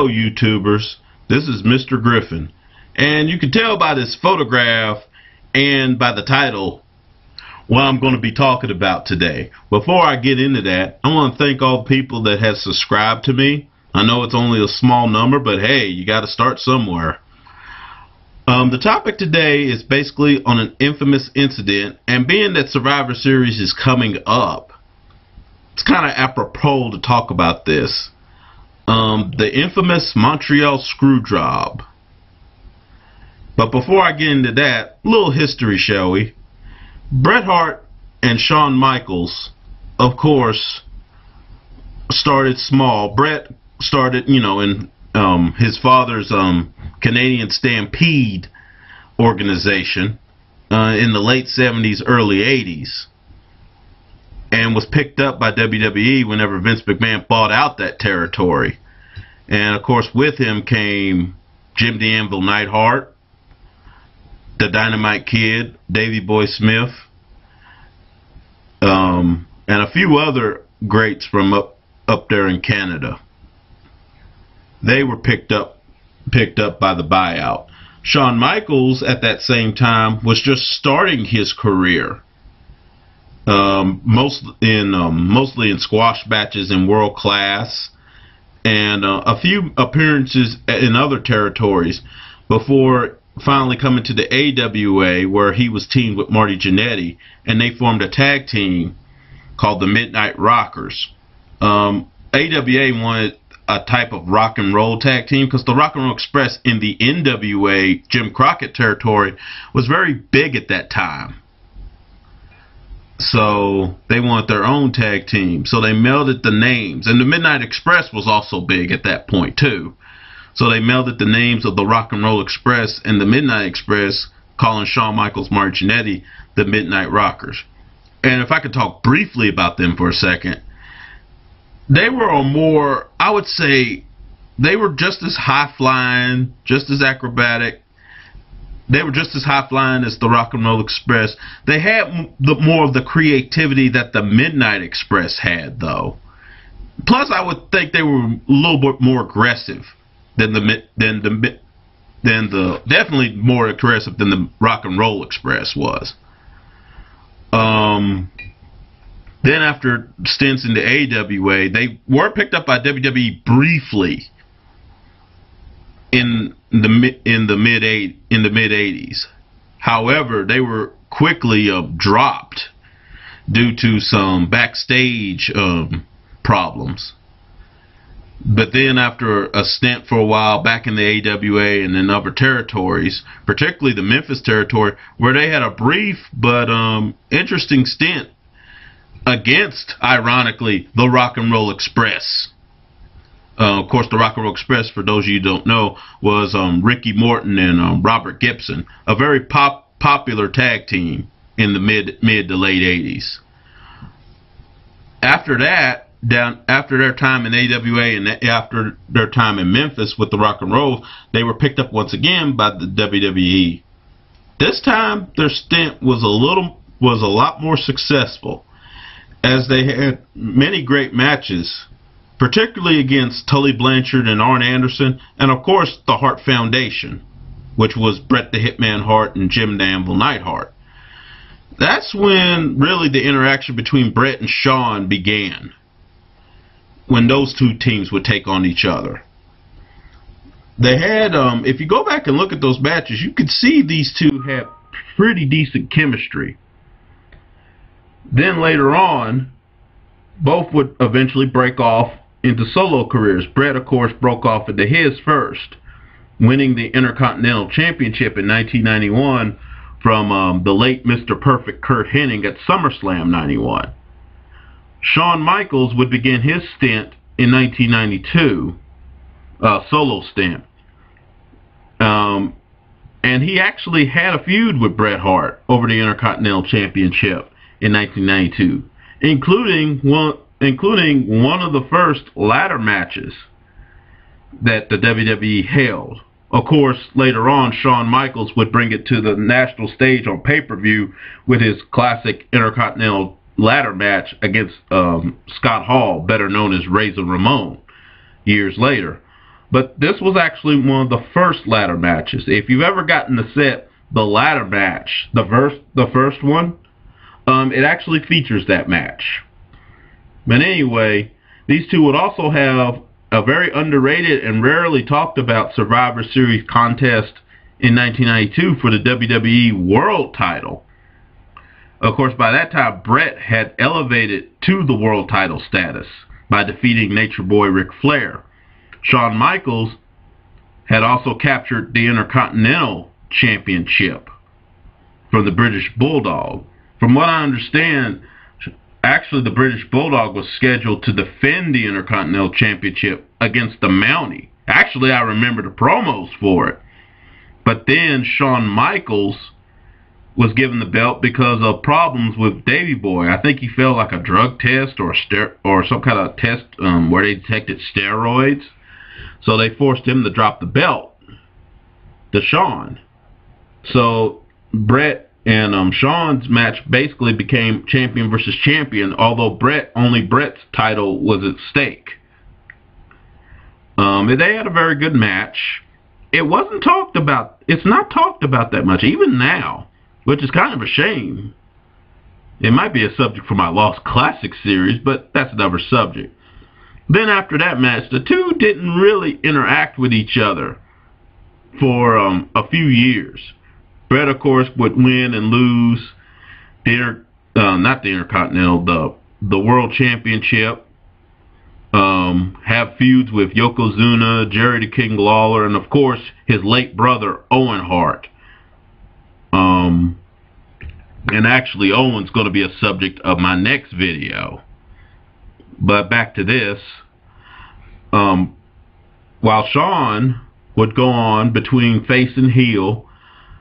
Hello YouTubers, this is Mr. Griffin, and you can tell by this photograph and by the title what I'm going to be talking about today. Before I get into that, I want to thank all the people that have subscribed to me. I know it's only a small number, but hey, you got to start somewhere. The topic today is basically on an infamous incident, and being that Survivor Series is coming up, it's kind of apropos to talk about this. The infamous Montreal Screwjob. But before I get into that, a little history, shall we? Bret Hart and Shawn Michaels, of course, started small. Bret started, in his father's Canadian Stampede organization in the late 70s, early 80s. And was picked up by WWE whenever Vince McMahon bought out that territory. And of course with him came Jim the Anvil Neidhart, the Dynamite Kid, Davey Boy Smith, and a few other greats from up there in Canada. They were picked up by the buyout. Shawn Michaels at that same time was just starting his career. Mostly in squash matches in World Class, and a few appearances in other territories before finally coming to the AWA, where he was teamed with Marty Jannetty, and they formed a tag team called the Midnight Rockers. AWA wanted a type of rock and roll tag team because the Rock and Roll Express in the NWA Jim Crockett territory was very big at that time. So they wanted their own tag team. So they melded the names. And the Midnight Express was also big at that point too. So they melded the names of the Rock and Roll Express and the Midnight Express, calling Shawn Michaels, Marty Jannetty the Midnight Rockers. And if I could talk briefly about them for a second, they were I would say, they were just as high-flying, just as acrobatic. They were just as high-flying as the Rock and Roll Express. They had more of the creativity that the Midnight Express had, though. Plus, I would think they were a little bit more aggressive definitely more aggressive than the Rock and Roll Express was. Then after stints in the AWA, they were picked up by WWE briefly in the mid 80s. However, they were quickly dropped due to some backstage problems. But then after a stint for a while back in the AWA and in other territories, particularly the Memphis territory, where they had a brief but interesting stint against, ironically, the Rock and Roll Express. Of course, the Rock and Roll Express, for those of you who don't know, was Ricky Morton and Robert Gibson, a very popular tag team in the mid to late 80s. After that, after their time in AWA and after their time in Memphis with the Rock and Roll, they were picked up once again by the WWE. This time, their stint was a lot more successful, as they had many great matches, particularly against Tully Blanchard and Arn Anderson, and of course the Hart Foundation, which was Bret the Hitman Hart and Jim the Anvil Neidhart. That's when really the interaction between Bret and Shawn began, when those two teams would take on each other. They had, if you go back and look at those matches, you could see these two had pretty decent chemistry. Then later on, both would eventually break off into solo careers. Bret, of course, broke off into his first, winning the Intercontinental Championship in 1991 from the late Mr. Perfect Curt Hennig at SummerSlam 91. Shawn Michaels would begin his stint in 1992, solo stint. And he actually had a feud with Bret Hart over the Intercontinental Championship in 1992, including one of the first ladder matches that the WWE held. Of course, later on, Shawn Michaels would bring it to the national stage on pay-per-view with his classic Intercontinental ladder match against Scott Hall, better known as Razor Ramon, years later. But this was actually one of the first ladder matches. If you've ever gotten the set, the ladder match, the first one, it actually features that match. But anyway, these two would also have a very underrated and rarely talked about Survivor Series contest in 1992 for the WWE World title. Of course, by that time, Bret had elevated to the world title status by defeating Nature Boy Ric Flair. Shawn Michaels had also captured the Intercontinental Championship from the British Bulldog. From what I understand, actually the British Bulldog was scheduled to defend the Intercontinental Championship against the Mountie. Actually, I remember the promos for it. But then Shawn Michaels was given the belt because of problems with Davey Boy. I think he failed like a drug test or some kind of test where they detected steroids. So they forced him to drop the belt to Shawn. So Bret and Shawn's match basically became champion versus champion, although only Bret's title was at stake. They had a very good match. It wasn't talked about. It's not talked about that much, even now, which is kind of a shame. It might be a subject for my Lost Classic series, but that's another subject. Then after that match, the two didn't really interact with each other for a few years. Bret, of course, would win and lose not the Intercontinental, the World Championship. Have feuds with Yokozuna, Jerry the King Lawler, and of course his late brother Owen Hart. And actually Owen's going to be a subject of my next video. But back to this. While Shawn would go on between face and heel,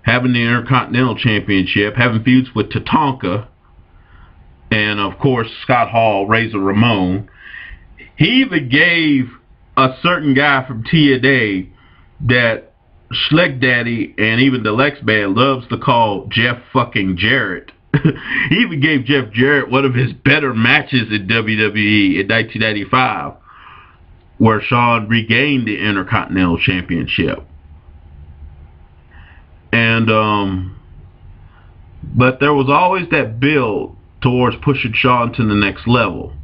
having the Intercontinental Championship, having feuds with Tatanka, and of course Scott Hall, Razor Ramon. He even gave a certain guy from TNA that Slick Daddy and even the Lex Band loves to call Jeff fucking Jarrett. He even gave Jeff Jarrett one of his better matches in WWE in 1995, where Shawn regained the Intercontinental Championship. And but there was always that build towards pushing Shawn to the next level.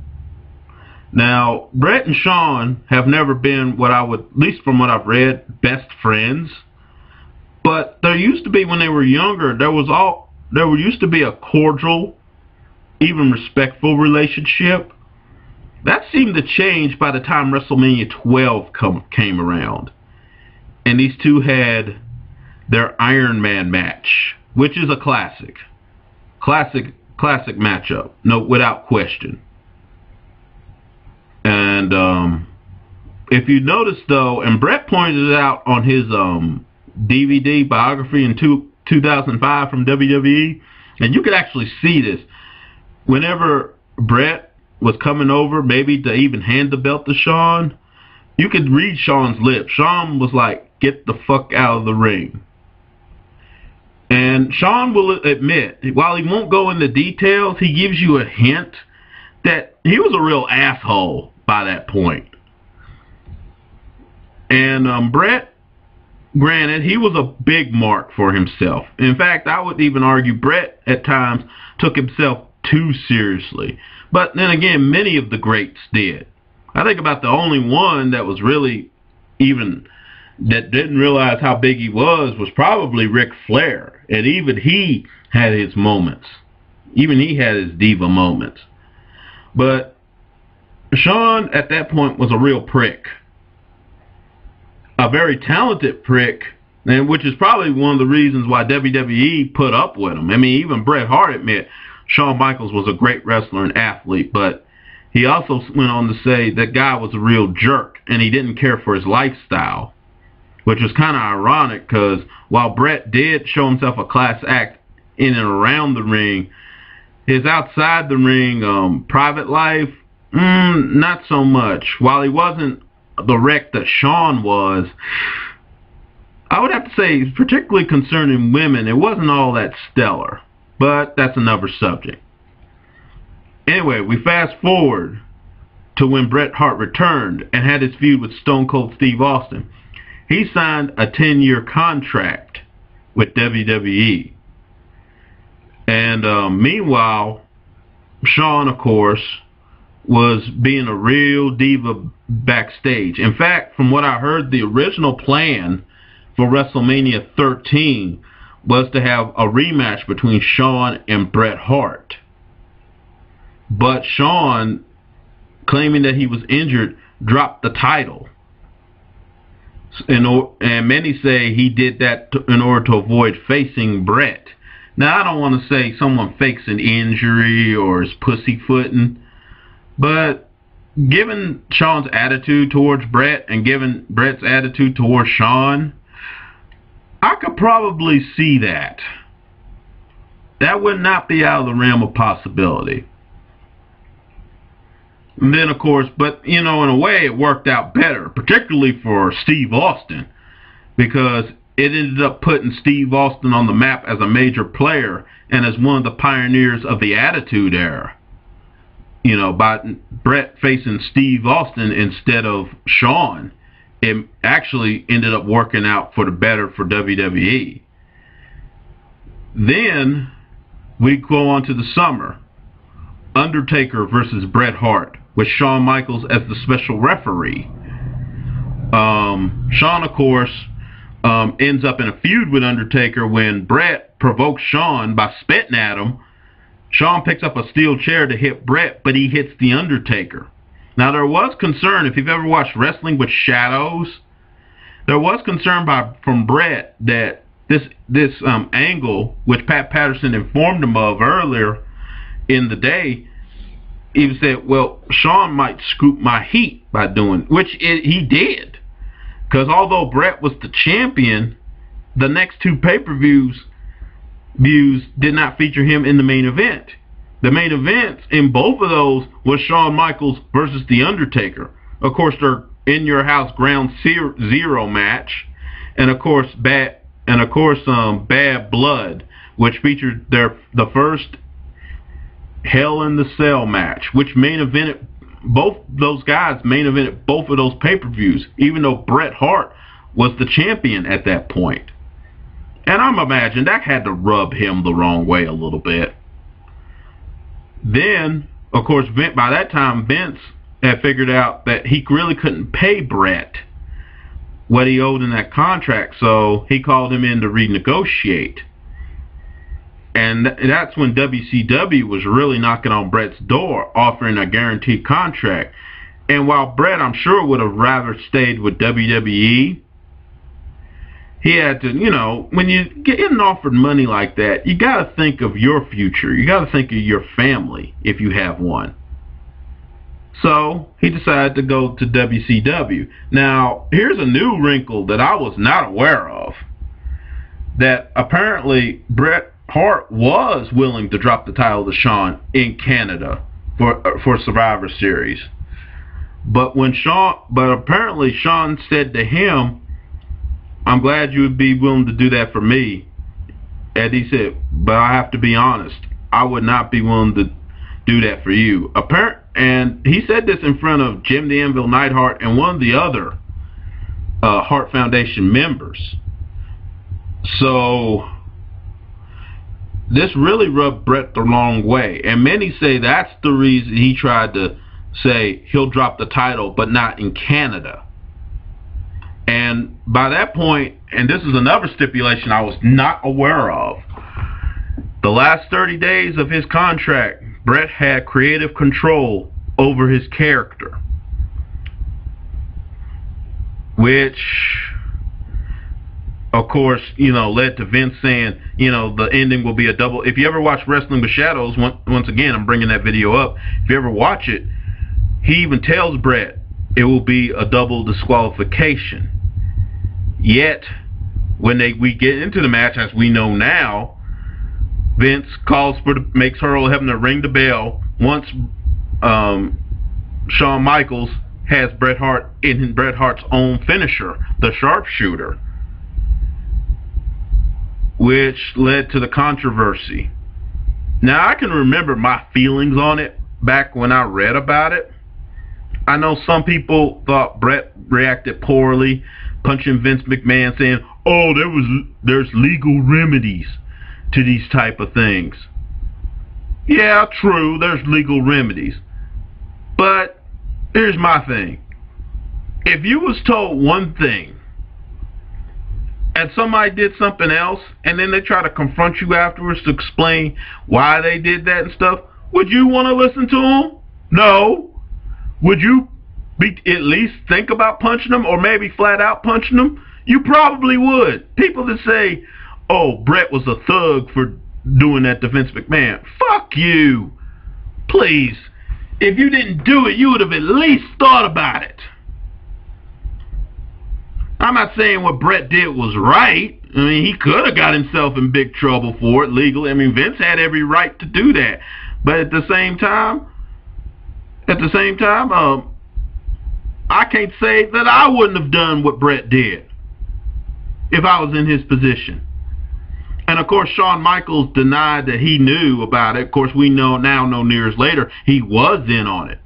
Now, Bret and Shawn have never been what I would, at least from what I've read, best friends. But there used to be, when they were younger, there used to be a cordial, even respectful relationship. That seemed to change by the time WrestleMania 12 came around. And these two had their Iron Man match, which is a classic. Classic matchup, no, without question. And if you notice though, and Bret pointed it out on his DVD biography in 2005 from WWE, and you could actually see this. Whenever Bret was coming over, maybe to even hand the belt to Shawn, you could read Shawn's lips. Shawn was like, "Get the fuck out of the ring." And Shawn will admit, while he won't go into details, he gives you a hint that he was a real asshole by that point. And Bret, granted, he was a big mark for himself. In fact, I would even argue Bret at times took himself too seriously. But then again, many of the greats did. I think about the only one that was really even, that didn't realize how big he was probably Ric Flair. And even he had his moments. Even he had his diva moments. But Shawn at that point was a real prick. A very talented prick, and which is probably one of the reasons why WWE put up with him. I mean, even Bret Hart admit Shawn Michaels was a great wrestler and athlete, but he also went on to say that guy was a real jerk and he didn't care for his lifestyle, which was kind of ironic because while Bret did show himself a class act in and around the ring, his outside the ring private life, not so much. While he wasn't the wreck that Shawn was, I would have to say, particularly concerning women, it wasn't all that stellar. But that's another subject. Anyway, we fast forward to when Bret Hart returned and had his feud with Stone Cold Steve Austin, he signed a 10-year contract with WWE. And meanwhile, Shawn, of course, was being a real diva backstage. In fact, from what I heard, the original plan for WrestleMania 13 was to have a rematch between Shawn and Bret Hart. But Shawn, claiming that he was injured, dropped the title. And many say he did that in order to avoid facing Bret. Now, I don't want to say someone fakes an injury or is pussyfooting, but given Shawn's attitude towards Bret and given Bret's attitude towards Shawn, I could probably see that. That would not be out of the realm of possibility. And then, of course, but, you know, in a way it worked out better, particularly for Steve Austin, because it ended up putting Steve Austin on the map as a major player and as one of the pioneers of the Attitude Era. You know, by Bret facing Steve Austin instead of Shawn, it actually ended up working out for the better for WWE. Then we go on to the summer. Undertaker versus Bret Hart, with Shawn Michaels as the special referee. Shawn, of course, ends up in a feud with Undertaker when Bret provokes Shawn by spitting at him. Shawn picks up a steel chair to hit Bret, but he hits the Undertaker. Now, there was concern, if you've ever watched Wrestling with Shadows, there was concern from Bret that this angle, which Pat Patterson informed him of earlier in the day, he said, well, Shawn might scoop my heat by doing, which he did. Because although Bret was the champion, the next two pay-per-views did not feature him in the main event. The main events in both of those was Shawn Michaels versus The Undertaker. Of course, their In Your House Ground Zero match, and of course Bad Blood, which featured the first Hell in the Cell match, which main evented both those guys. Main evented both of those pay-per-views, even though Bret Hart was the champion at that point. And I'm imagining that had to rub him the wrong way a little bit. Then, of course, by that time, Vince had figured out that he really couldn't pay Bret what he owed in that contract, so he called him in to renegotiate. And that's when WCW was really knocking on Bret's door, offering a guaranteed contract. And while Bret, I'm sure, would have rather stayed with WWE, he had to, you know, when you getting offered money like that, you got to think of your future. You got to think of your family if you have one. So he decided to go to WCW. Now, here's a new wrinkle that I was not aware of. That apparently Bret Hart was willing to drop the title to Shawn in Canada for Survivor Series. But apparently Shawn said to him, I'm glad you would be willing to do that for me. And he said, but I have to be honest, I would not be willing to do that for you. And he said this in front of Jim the Anvil Neidhart and one of the other Hart Foundation members. So this really rubbed Bret the wrong way. And many say that's the reason he tried to say he'll drop the title, but not in Canada. And by that point, and this is another stipulation I was not aware of, the last 30 days of his contract, Bret had creative control over his character, which, of course, you know, led to Vince saying, you know, the ending will be a double. If you ever watch Wrestling with Shadows, once again, I'm bringing that video up. If you ever watch it, he even tells Bret it will be a double disqualification. Yet, when we get into the match, as we know now, Vince makes Earl Hebner ring the bell once Shawn Michaels has Bret Hart in Bret Hart's own finisher, the sharpshooter, which led to the controversy. Now, I can remember my feelings on it back when I read about it. I know some people thought Brett reacted poorly, punching Vince McMahon, saying, "Oh, there's legal remedies to these type of things." Yeah, true, there's legal remedies. But here's my thing. If you was told one thing and somebody did something else, and then they try to confront you afterwards to explain why they did that and stuff, would you want to listen to them? No. Would you at least think about punching them, or maybe flat out punching them? You probably would. People that say, "Oh, Brett was a thug for doing that to Vince McMahon." Fuck you. Please. If you didn't do it, you would have at least thought about it. I'm not saying what Brett did was right. I mean, he could have got himself in big trouble for it legally. I mean, Vince had every right to do that. But at the same time, I can't say that I wouldn't have done what Brett did if I was in his position. And of course, Shawn Michaels denied that he knew about it. Of course, we now know years later he was in on it.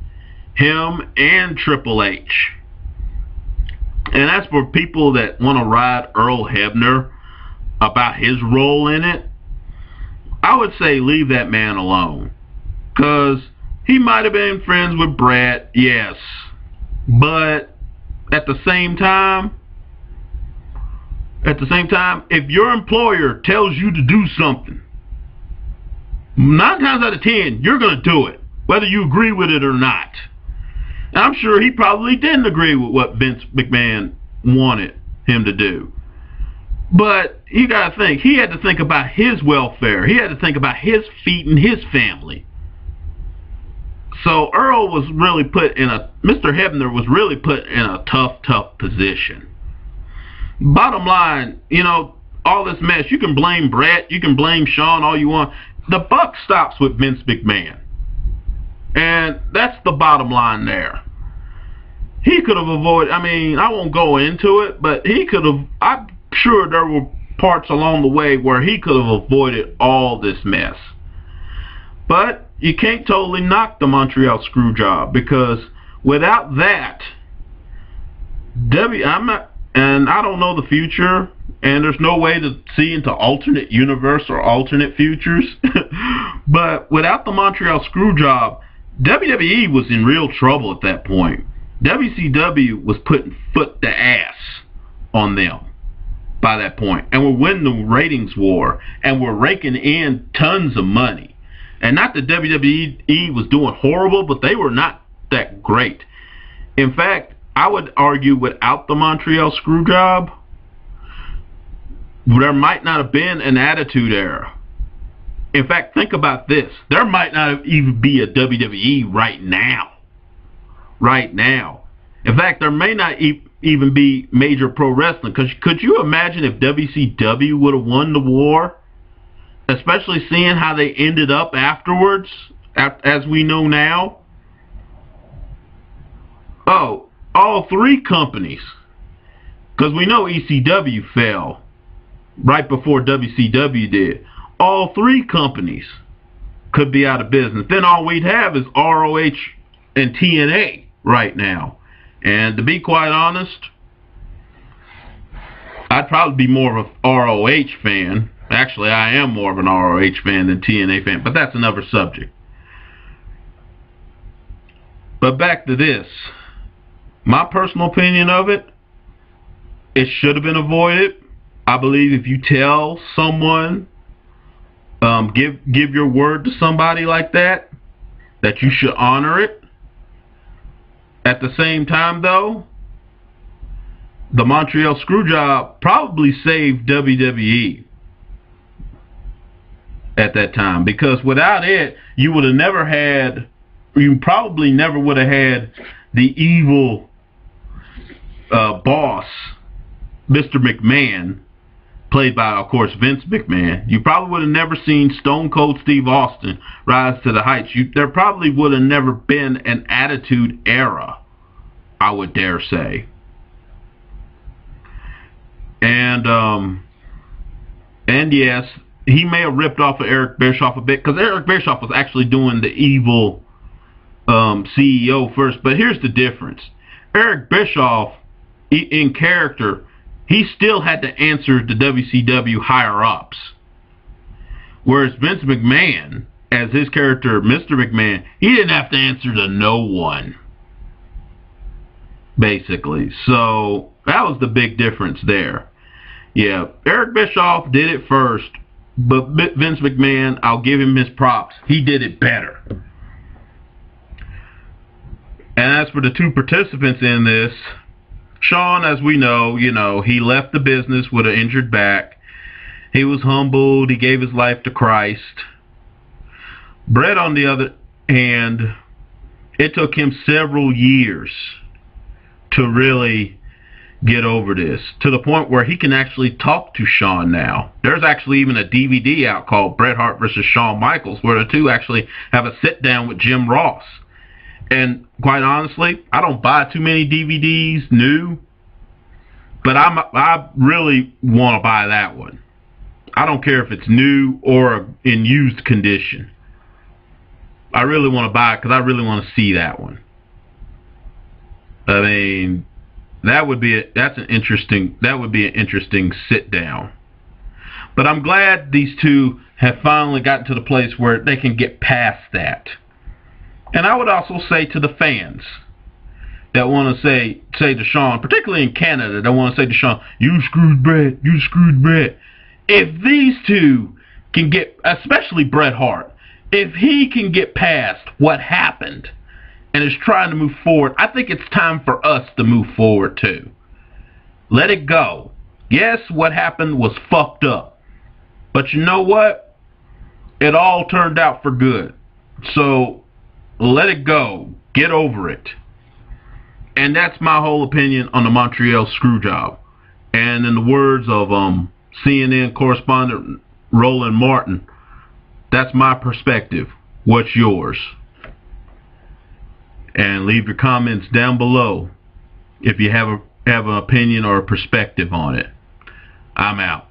Him and Triple H. And that's for people that want to ride Earl Hebner about his role in it. I would say leave that man alone. Because he might have been friends with Brett, yes. But at the same time, if your employer tells you to do something, 9 times out of 10, you're going to do it, whether you agree with it or not. And I'm sure he probably didn't agree with what Vince McMahon wanted him to do. But you got to think, he had to think about his welfare. He had to think about his feet and his family. So Earl was really Mr. Hebner was really put in a tough position. Bottom line, all this mess, you can blame Brett, you can blame Shawn all you want. The buck stops with Vince McMahon. And that's the bottom line there. He could have avoided, I won't go into it, but he could have, I'm sure there were parts along the way where he could have avoided all this mess. But you can't totally knock the Montreal Screwjob, because without that, and I don't know the future, and there's no way to see into alternate universe or alternate futures, but without the Montreal Screwjob, WWE was in real trouble at that point. WCW was putting foot to ass on them by that point, and we're winning the ratings war, and we're raking in tons of money. And not that WWE was doing horrible, but they were not that great. In fact, I would argue without the Montreal Screwjob, there might not have been an Attitude Era. In fact, think about this. There might not even be a WWE right now. Right now. In fact, there may not even be Major Pro Wrestling. Because could you imagine if WCW would have won the war? Especially seeing how they ended up afterwards, as we know now. Oh, all 3 companies. Because we know ECW fell right before WCW did. All 3 companies could be out of business. Then all we'd have is ROH and TNA right now. And to be quite honest, I'd probably be more of a ROH fan. Actually, I am more of an ROH fan than TNA fan, but that's another subject. But back to this. My personal opinion of it, it should have been avoided. I believe if you tell someone, give your word to somebody like that you should honor it. At the same time, though, the Montreal Screwjob probably saved WWE at that time, because without it, you probably never would have had the evil boss, Mr. McMahon, played by, of course, Vince McMahon. You probably would have never seen Stone Cold Steve Austin rise to the heights. There probably would have never been an Attitude Era, I would dare say. And yes, he may have ripped off of Eric Bischoff a bit, because Eric Bischoff was actually doing the evil CEO first. But here's the difference. Eric Bischoff, in character, he still had to answer the WCW higher-ups. Whereas Vince McMahon, as his character, Mr. McMahon, he didn't have to answer to no one, basically. So that was the big difference there. Yeah, Eric Bischoff did it first, but Vince McMahon, I'll give him his props. He did it better. And as for the two participants in this, Shawn, as we know, he left the business with an injured back. He was humbled. He gave his life to Christ. Bret, on the other hand, it took him several years to really get over this, to the point where he can actually talk to Shawn now. There's actually even a DVD out called Bret Hart versus Shawn Michaels, where the two actually have a sit down with Jim Ross. And quite honestly, I don't buy too many DVDs new, but I really want to buy that one. I don't care if it's new or in used condition. I really want to buy it because I really want to see that one. I mean, that would be an interesting sit down. But I'm glad these two have finally gotten to the place where they can get past that. And I would also say to the fans that want to say to Shawn, particularly in Canada, that want to say to Shawn, "You screwed Bret, you screwed Bret." If these two can get, especially Bret Hart, if he can get past what happened and is trying to move forward, I think it's time for us to move forward too. Let it go. Yes, what happened was fucked up. But you know what? It all turned out for good. So let it go. Get over it. And that's my whole opinion on the Montreal Screwjob. And in the words of CNN correspondent Roland Martin, that's my perspective. What's yours? And leave your comments down below if you have an opinion or a perspective on it. I'm out.